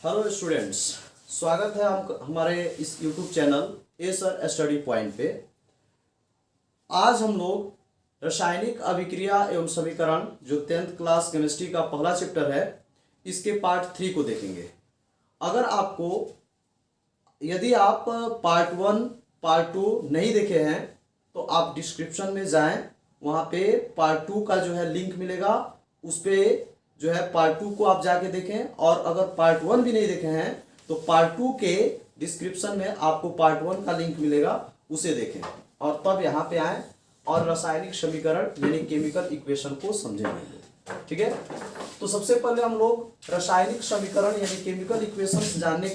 Hello students, स्वागत है हम हमारे इस यूट्यूब चैनल ए सर स्टडी पॉइंट पे। आज हम लोग रासायनिक अभिक्रिया एवं समीकरण जो 10th क्लास केमिस्ट्री का पहला चैप्टर है, इसके पार्ट 3 को देखेंगे। अगर आपको यदि आप पार्ट 1 पार्ट 2 नहीं देखे हैं तो आप डिस्क्रिप्शन में जाएं, वहाँ पे पार्ट 2 का जो है लिंक मिलेगा, उस पर जो है पार्ट 2 को आप जाके देखें। और अगर पार्ट 1 भी नहीं देखे हैं तो पार्ट 2 के डिस्क्रिप्शन में आपको पार्ट 1 का लिंक मिलेगा, उसे देखें और तब यहाँ पे आएँ और रासायनिक समीकरण यानी केमिकल इक्वेशन को समझेंगे। ठीक है, तो सबसे पहले हम लोग रासायनिक समीकरण यानी केमिकल इक्वेशन जानने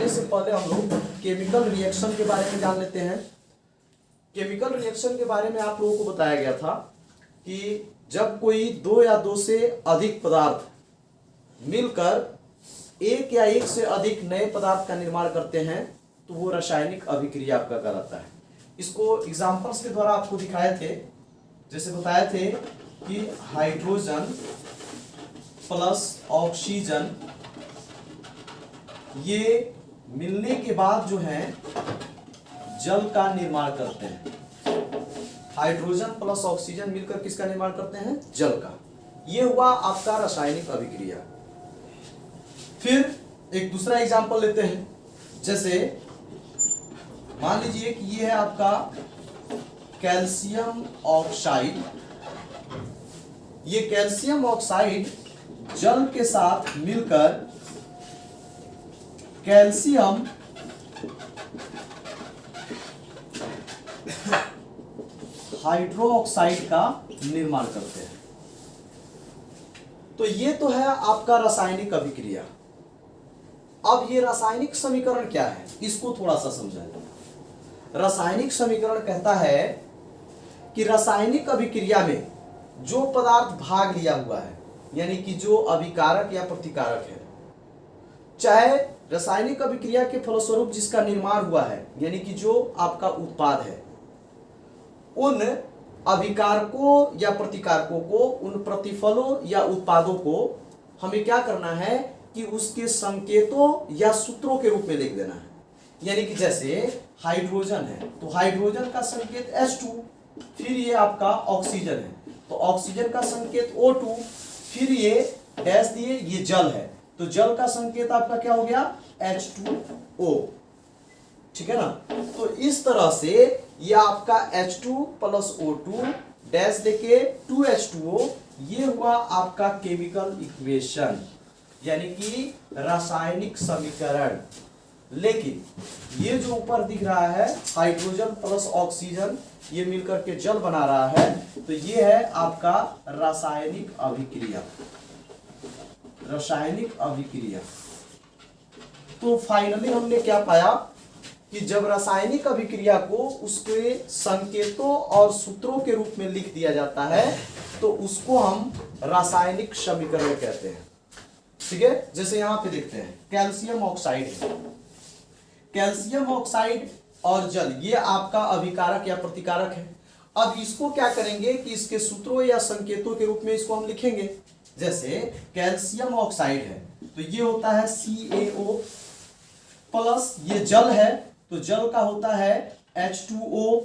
से पहले हम लोग केमिकल रिएक्शन के बारे में जान लेते हैं। केमिकल रिएक्शन के बारे में आप लोगों को बताया गया था कि जब कोई दो या दो से अधिक पदार्थ मिलकर एक या एक से अधिक नए पदार्थ का निर्माण करते हैं तो वो रासायनिक अभिक्रिया आपका कहलाता है। इसको एग्जांपल्स के द्वारा आपको दिखाए थे, जैसे बताए थे कि हाइड्रोजन प्लस ऑक्सीजन ये मिलने के बाद जो है जल का निर्माण करते हैं। हाइड्रोजन प्लस ऑक्सीजन मिलकर किसका निर्माण करते हैं? जल का। ये हुआ आपका रासायनिक अभिक्रिया। फिर एक दूसरा एग्जांपल लेते हैं, जैसे मान लीजिए कि ये है आपका कैल्शियम ऑक्साइड। ये कैल्शियम ऑक्साइड जल के साथ मिलकर कैल्शियम हाइड्रोक्साइड का निर्माण करते हैं। तो ये तो है आपका रासायनिक अभिक्रिया। अब ये रासायनिक समीकरण क्या है, इसको थोड़ा सा समझाएं। रासायनिक समीकरण कहता है कि रासायनिक अभिक्रिया में जो पदार्थ भाग लिया हुआ है, यानी कि जो अभिकारक या प्रतिकारक है, चाहे रासायनिक अभिक्रिया के फलस्वरूप जिसका निर्माण हुआ है, यानी कि जो आपका उत्पाद है, उन अभिकारकों या प्रतिकारकों को, उन प्रतिफलों या उत्पादों को हमें क्या करना है कि उसके संकेतों या सूत्रों के रूप में लिख देना है। यानी कि जैसे हाइड्रोजन है तो हाइड्रोजन का संकेत H2, फिर ये आपका ऑक्सीजन है तो ऑक्सीजन का संकेत O2, फिर ये डैश दिए ये जल है तो जल का संकेत आपका क्या हो गया? H2O। ठीक है ना। तो इस तरह से ये आपका H2 प्लस O2 डैश देके 2H2O, ये हुआ आपका केमिकल इक्वेशन यानी कि रासायनिक समीकरण। लेकिन ये जो ऊपर दिख रहा है हाइड्रोजन प्लस ऑक्सीजन ये मिलकर के जल बना रहा है, तो ये है आपका रासायनिक अभिक्रिया। रासायनिक अभिक्रिया। तो फाइनली हमने क्या पाया कि जब रासायनिक अभिक्रिया को उसके संकेतों और सूत्रों के रूप में लिख दिया जाता है तो उसको हम रासायनिक समीकरण कहते हैं। ठीक है, जैसे यहां पे देखते हैं कैल्शियम ऑक्साइड है, कैल्शियम ऑक्साइड और जल ये आपका अभिकारक या प्रतिकारक है। अब इसको क्या करेंगे कि इसके सूत्रों या संकेतों के रूप में इसको हम लिखेंगे। जैसे कैल्शियम ऑक्साइड है तो ये होता है CaO प्लस ये जल है तो जल का होता है H2O।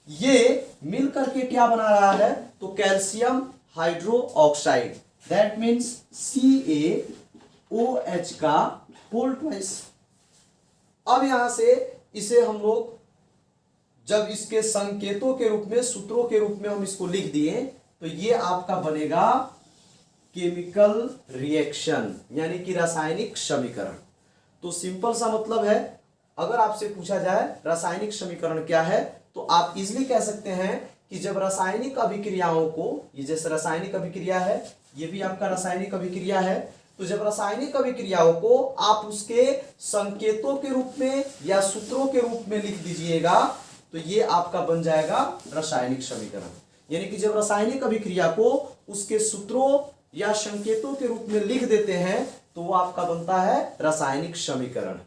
ये मिल करके क्या बना रहा है तो calcium hydro oxide, that means CaOH का होल ट्वाइस। अब यहां से इसे हम लोग जब इसके संकेतों के रूप में, सूत्रों के रूप में हम इसको लिख दिए तो ये आपका बनेगा केमिकल रिएक्शन यानी कि रासायनिक समीकरण। तो सिंपल सा मतलब है, अगर आपसे पूछा जाए रासायनिक समीकरण क्या है तो आप इजीली कह सकते हैं कि जब रासायनिक अभिक्रियाओं को, ये जैसे रासायनिक अभिक्रिया है, ये भी आपका रासायनिक अभिक्रिया है, तो जब रासायनिक अभिक्रियाओं को आप उसके संकेतों के रूप में या सूत्रों के रूप में लिख दीजिएगा तो ये आपका बन जाएगा रासायनिक समीकरण। यानी कि जब रासायनिक अभिक्रिया को उसके सूत्रों या संकेतों के रूप में लिख देते हैं तो वो आपका बनता है रासायनिक समीकरण।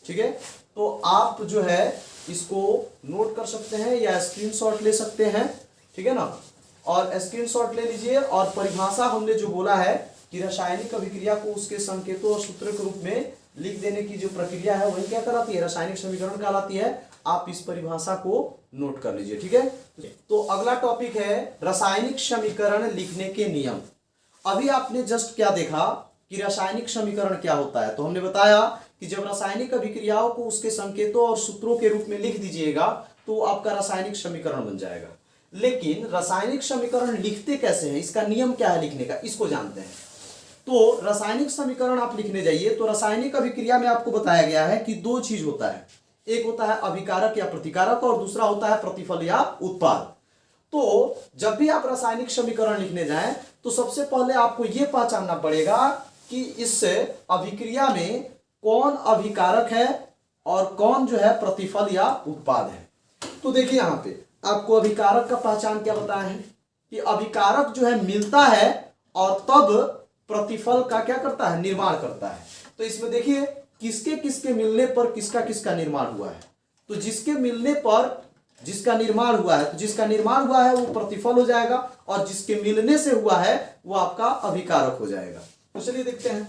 ठीक है, तो आप जो है इसको नोट कर सकते हैं या स्क्रीनशॉट ले सकते हैं। ठीक है ना, और स्क्रीनशॉट ले लीजिए और परिभाषा हमने जो बोला है कि रासायनिक अभिक्रिया को उसके संकेतों और सूत्रों के रूप में लिख देने की जो प्रक्रिया है वही क्या कहलाती है, रासायनिक समीकरण कहलाती है। आप इस परिभाषा को नोट कर लीजिए, ठीक है। तो अगला टॉपिक है रासायनिक समीकरण लिखने के नियम। अभी आपने जस्ट क्या देखा कि रासायनिक समीकरण क्या होता है, तो हमने बताया कि जब रासायनिक अभिक्रियाओं को उसके संकेतों और सूत्रों के रूप में लिख दीजिएगा तो आपका रासायनिक समीकरण बन जाएगा। लेकिन रासायनिक समीकरण लिखते कैसे हैं, इसका नियम क्या है लिखने का, इसको जानते हैं। तो रासायनिक समीकरण आप लिखने जाइए तो रासायनिक अभिक्रिया में आपको बताया गया है कि दो चीज होता है, एक होता है अभिकारक या प्रतिकारक और दूसरा होता है प्रतिफल या उत्पाद। तो जब भी आप रासायनिक समीकरण लिखने जाएं तो सबसे पहले आपको यह पहचानना पड़ेगा कि इस अभिक्रिया में कौन अभिकारक है और कौन जो है प्रतिफल या उत्पाद है। तो देखिए यहां पे आपको अभिकारक का पहचान क्या बताया है कि अभिकारक जो है मिलता है और तब प्रतिफल का क्या करता है, निर्माण करता है। तो इसमें देखिए किसके किसके मिलने पर किसका किसका निर्माण हुआ है। तो जिसके मिलने पर जिसका निर्माण हुआ है, तो जिसका निर्माण हुआ है वो प्रतिफल हो जाएगा और जिसके मिलने से हुआ है वो आपका अभिकारक हो जाएगा। तो चलिए देखते हैं।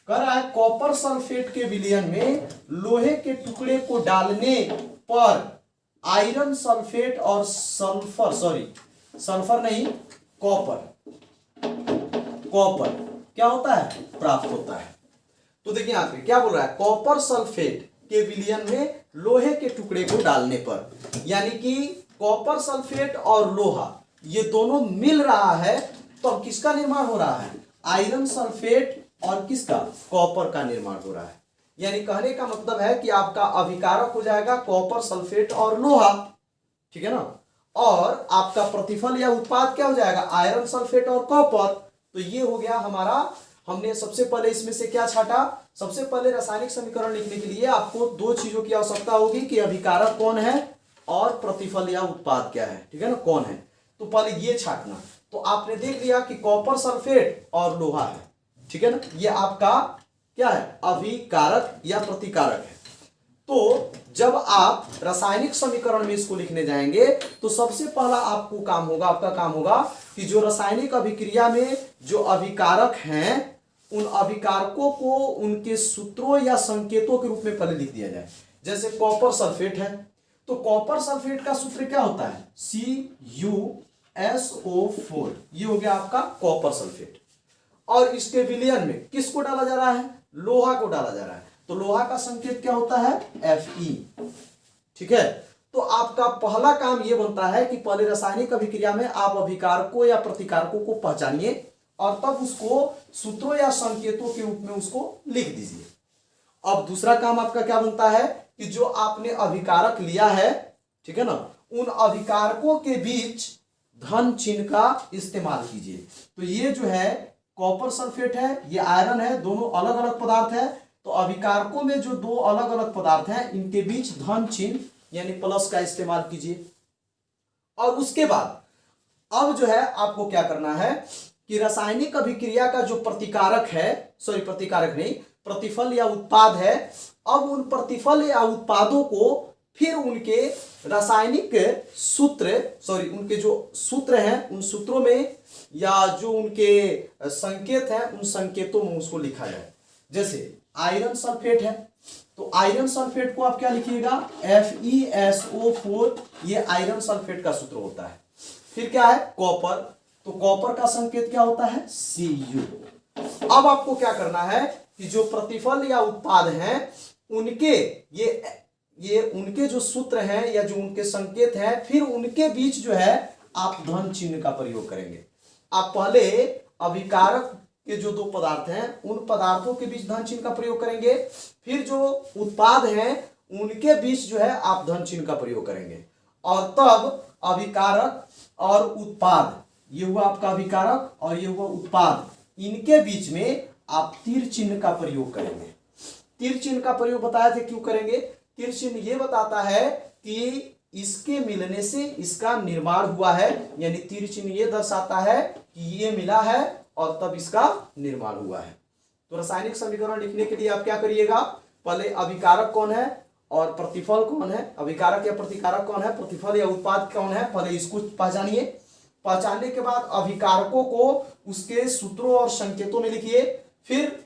कह रहा है कॉपर सल्फेट के विलयन में लोहे के टुकड़े को डालने पर आयरन सल्फेट और सल्फर नहीं, कॉपर क्या होता है, प्राप्त होता है। तो देखिए यहां पे क्या बोल रहा है, कॉपर सल्फेट के विलयन में लोहे के टुकड़े को डालने पर, यानी कि कॉपर सल्फेट और लोहा ये दोनों मिल रहा है तो किसका निर्माण हो रहा है, आयरन सल्फेट और किसका, कॉपर का निर्माण हो रहा है। यानी कहने का मतलब है कि आपका अभिकारक हो जाएगा कॉपर सल्फेट और लोहा, ठीक है ना, और आपका प्रतिफल या उत्पाद क्या हो जाएगा, आयरन सल्फेट और कॉपर। तो ये हो गया हमारा, हमने सबसे पहले इसमें से क्या छाटा, सबसे पहले रासायनिक समीकरण लिखने के लिए आपको दो चीजों की आवश्यकता होगी कि अभिकारक कौन है और प्रतिफल या उत्पाद क्या है, ठीक है ना, कौन है। तो पहले ये छाटना। तो आपने देख लिया कि कॉपर सल्फेट और लोहा है, ठीक है ना, ये आपका क्या है, अभिकारक या प्रतिकारक है। तो जब आप रासायनिक समीकरण में इसको लिखने जाएंगे तो सबसे पहला आपको काम होगा, आपका काम होगा कि जो रासायनिक अभिक्रिया में जो अभिकारक हैं उन अभिकारकों को उनके सूत्रों या संकेतों के रूप में पहले लिख दिया जाए। जैसे कॉपर सल्फेट है तो कॉपर सल्फेट का सूत्र क्या होता है, CuSO4, ये हो गया आपका कॉपर सल्फेट। और इसके विलयन में किसको डाला जा रहा है, लोहा को डाला जा रहा है। तो लोहा का संकेत क्या होता है, Fe, ठीक है। तो आपका पहला काम यह बनता है कि पहले रासायनिक अभिक्रिया में आप अभिकारकों या प्रतिकारकों को पहचानिए और तब उसको सूत्रों या संकेतों के रूप में उसको लिख दीजिए। अब दूसरा काम आपका क्या बनता है कि जो आपने अभिकारक लिया है, ठीक है ना, उन अभिकारकों के बीच धन चिन्ह का इस्तेमाल कीजिए। तो ये जो है कॉपर सल्फेट है, ये आयरन है, दोनों अलग अलग पदार्थ है। तो अभिकारकों में जो दो अलग अलग पदार्थ हैं इनके बीच धन चिन्ह यानी प्लस का इस्तेमाल कीजिए। और उसके बाद अब जो है आपको क्या करना है कि रासायनिक अभिक्रिया का जो प्रतिकारक है, प्रतिकारक नहीं, प्रतिफल या उत्पाद है, अब उन प्रतिफल या उत्पादों को फिर उनके रासायनिक सूत्र, उनके जो सूत्र हैं उन सूत्रों में या जो उनके संकेत हैं उन संकेतों में उसको लिखा जाए। जैसे आयरन सल्फेट है तो आयरन सल्फेट को आप क्या लिखिएगा, FeSO4, ये आयरन सल्फेट का सूत्र होता है। फिर क्या है कॉपर, तो कॉपर का संकेत क्या होता है, Cu। अब आपको क्या करना है कि जो प्रतिफल या उत्पाद हैं उनके ये उनके जो सूत्र हैं या जो उनके संकेत हैं फिर उनके बीच जो है आप धन चिन्ह का प्रयोग करेंगे। आप पहले अभिकारक के जो दो पदार्थ हैं उन पदार्थों के बीच धन चिन्ह का प्रयोग करेंगे, फिर जो उत्पाद हैं उनके बीच जो है आप धन चिन्ह का प्रयोग करेंगे, और तब अभिकारक और उत्पाद, ये हुआ आपका अभिकारक और ये हुआ उत्पाद, इनके बीच में आप तीर चिन्ह का प्रयोग करेंगे। तीर चिन्ह का प्रयोग बताया थे क्यों करेंगे, तीर चिन्ह ये बताता है कि इसके मिलने से इसका निर्माण हुआ है, यानी तीर चिन्ह ये दर्शाता है कि ये मिला है और तब इसका निर्माण हुआ है। तो रासायनिक समीकरण लिखने के लिए आप क्या करिएगा, पहले अभिकारक कौन है और प्रतिफल कौन है, अभिकारक या प्रतिकारक कौन है, प्रतिफल या उत्पाद कौन है, पहले इसको पहचानिए। पहचानने के बाद अभिकारकों को उसके सूत्रों और संकेतों में लिखिए। फिर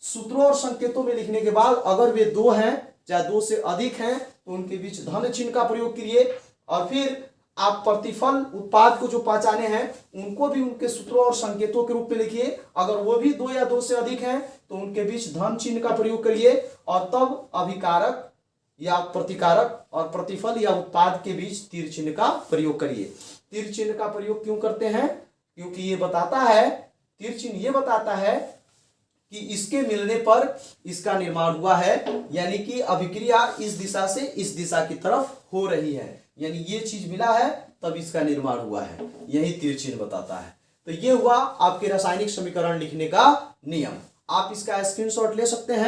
सूत्रों और संकेतों में लिखने के बाद अगर वे दो हैं चाहे दो से अधिक हैं तो उनके बीच धन चिन्ह का प्रयोग करिए। और फिर आप प्रतिफल उत्पाद को जो पहचाने हैं उनको भी उनके सूत्रों और संकेतों के रूप में लिखिए। अगर वो भी दो या दो से अधिक हैं तो उनके बीच धन चिन्ह का प्रयोग करिए और तब अभिकारक या प्रतिकारक और प्रतिफल या उत्पाद के बीच तीर चिन्ह का प्रयोग करिए। तीर चिन्ह का प्रयोग क्यों करते हैं? क्योंकि ये बताता है, तीर चिन्ह ये बताता है कि इसके मिलने पर इसका निर्माण हुआ है, यानी कि अभिक्रिया इस दिशा से इस दिशा की तरफ हो रही है, यानी ये चीज मिला है तब इसका निर्माण हुआ है, यही तीर चिन्ह बताता है। तो ये हुआ आपके रासायनिक समीकरण लिखने का नियम। आप इसका स्क्रीनशॉट ले सकते हैं।